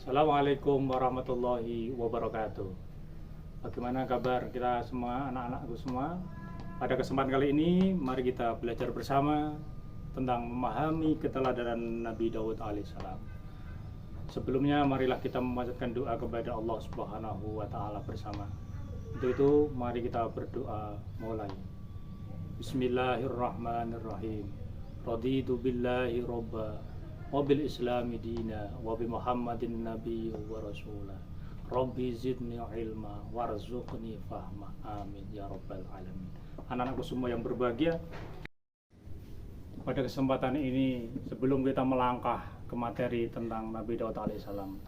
Assalamualaikum warahmatullahi wabarakatuh. Bagaimana kabar kita semua, anak-anakku semua? Pada kesempatan kali ini, mari kita belajar bersama tentang memahami keteladanan Nabi Daud alaihissalam. Sebelumnya, marilah kita memanjatkan doa kepada Allah Subhanahu wa Ta'ala bersama. Untuk itu, mari kita berdoa mulai. Bismillahirrahmanirrahim. Raditu billahi robba, wabil islami dina, wabi muhammadin nabi wa rasulah. Rabbi zidni ilma warzuqni fahma, amin ya rabbal alamin. Anak-anakku semua yang berbahagia, pada kesempatan ini sebelum kita melangkah ke materi tentang Nabi Daud alaihissalam,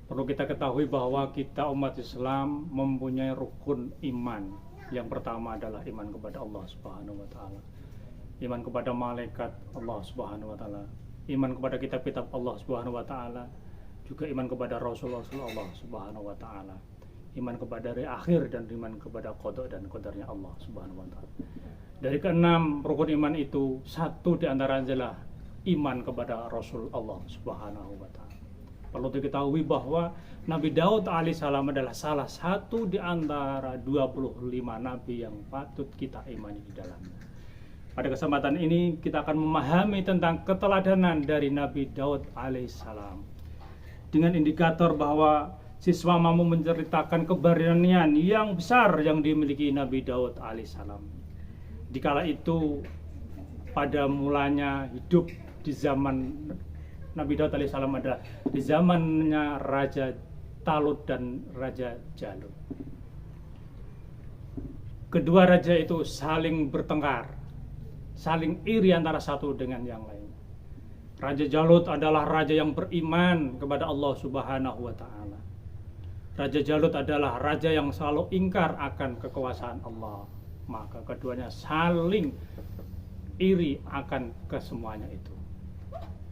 perlu kita ketahui bahwa kita umat Islam mempunyai rukun iman. Yang pertama adalah iman kepada Allah Subhanahu wa Ta'ala, iman kepada malaikat Allah Subhanahu wa Ta'ala, iman kepada kitab-kitab Allah Subhanahu wa Ta'ala, juga iman kepada Rasul-Rasul Allah Subhanahu wa Ta'ala, iman kepada hari akhir, dan iman kepada qada dan qadarnya Allah Subhanahu wa Ta'ala. Dari keenam rukun iman itu, satu di antara adalah iman kepada Rasul Allah Subhanahu wa Ta'ala. Perlu diketahui bahwa Nabi Daud alaihissalam adalah salah satu di antara 25 nabi yang patut kita imani di dalamnya. Pada kesempatan ini kita akan memahami tentang keteladanan dari Nabi Daud alaihissalam dengan indikator bahwa siswa mampu menceritakan keberanian yang besar yang dimiliki Nabi Daud alaihissalam. Dikala itu pada mulanya hidup di zaman Nabi Daud alaihissalam adalah di zamannya Raja Talut dan Raja Jalut. Kedua raja itu saling bertengkar, saling iri antara satu dengan yang lain. Raja Jalut adalah raja yang beriman kepada Allah Subhanahu wa Ta'ala. Raja Jalut adalah raja yang selalu ingkar akan kekuasaan Allah. Maka keduanya saling iri akan kesemuanya itu.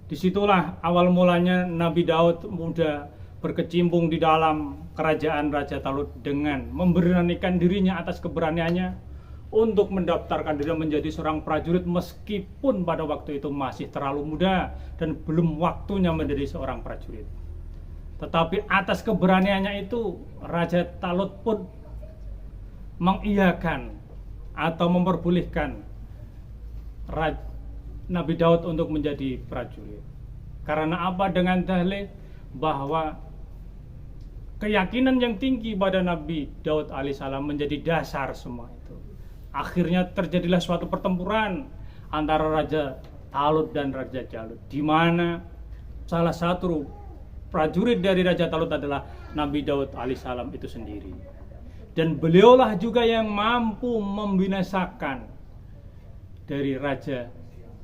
Disitulah awal mulanya Nabi Daud muda berkecimpung di dalam kerajaan Raja Talut dengan memberanikan dirinya atas keberaniannya untuk mendaftarkan diri menjadi seorang prajurit, meskipun pada waktu itu masih terlalu muda dan belum waktunya menjadi seorang prajurit. Tetapi atas keberaniannya itu Raja Talut pun mengiyakan atau memperbolehkan Nabi Daud untuk menjadi prajurit. Karena apa? Dengan dalil bahwa keyakinan yang tinggi pada Nabi Daud alaihissalam menjadi dasar semua itu. Akhirnya terjadilah suatu pertempuran antara Raja Talut dan Raja Jalut, di mana salah satu prajurit dari Raja Talut adalah Nabi Daud alaihissalam itu sendiri. Dan beliaulah juga yang mampu membinasakan dari Raja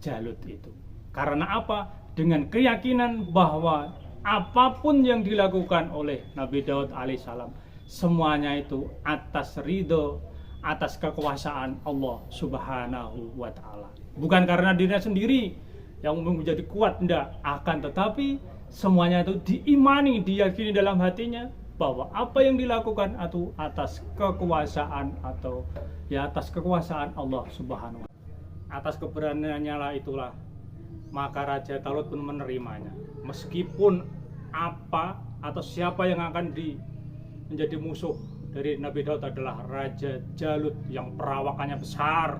Jalut itu. Karena apa? Dengan keyakinan bahwa apapun yang dilakukan oleh Nabi Daud alaihissalam, semuanya itu atas ridho, atas kekuasaan Allah Subhanahu wa Ta'ala. Bukan karena dirinya sendiri yang menjadi kuat, tidak. Akan tetapi semuanya itu diimani, diyakini dalam hatinya bahwa apa yang dilakukan itu atas kekuasaan atau atas kekuasaan Allah Subhanahu wa Ta'ala. Atas keberaniannya lah itulah maka Raja Talut pun menerimanya, meskipun apa atau siapa yang akan menjadi musuh dari Nabi Daud adalah Raja Jalut yang perawakannya besar,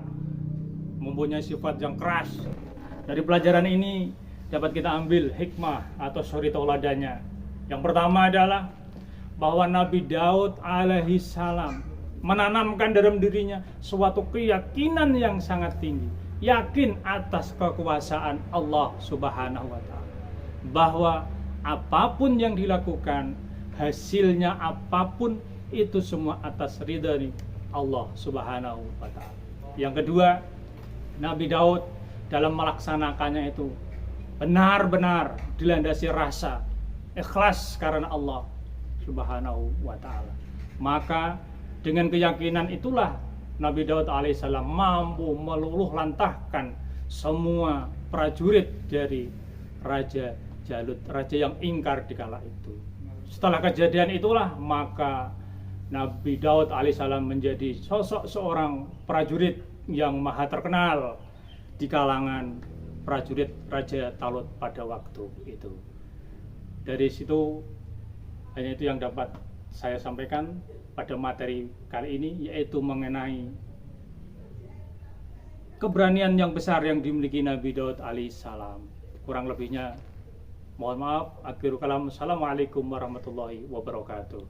mempunyai sifat yang keras. Dari pelajaran ini dapat kita ambil hikmah atau suri tauladannya. Yang pertama adalah bahwa Nabi Daud alaihissalam menanamkan dalam dirinya suatu keyakinan yang sangat tinggi, yakin atas kekuasaan Allah Subhanahu wa Ta'ala, bahwa apapun yang dilakukan, hasilnya apapun, itu semua atas ridha Allah Subhanahu wa Ta'ala. Yang kedua, Nabi Daud dalam melaksanakannya itu benar-benar dilandasi rasa ikhlas karena Allah Subhanahu wa Ta'ala. Maka dengan keyakinan itulah Nabi Daud alaihissalam mampu meluluh lantahkan semua prajurit dari Raja Jalut, raja yang ingkar di kala itu. Setelah kejadian itulah maka Nabi Daud alaihissalam menjadi sosok seorang prajurit yang maha terkenal di kalangan prajurit Raja Talut pada waktu itu. Dari situ Hanya itu yang dapat saya sampaikan pada materi kali ini, yaitu mengenai keberanian yang besar yang dimiliki Nabi Daud alaihissalam. Kurang lebihnya mohon maaf. Akhirul kalam. Assalamualaikum warahmatullahi wabarakatuh.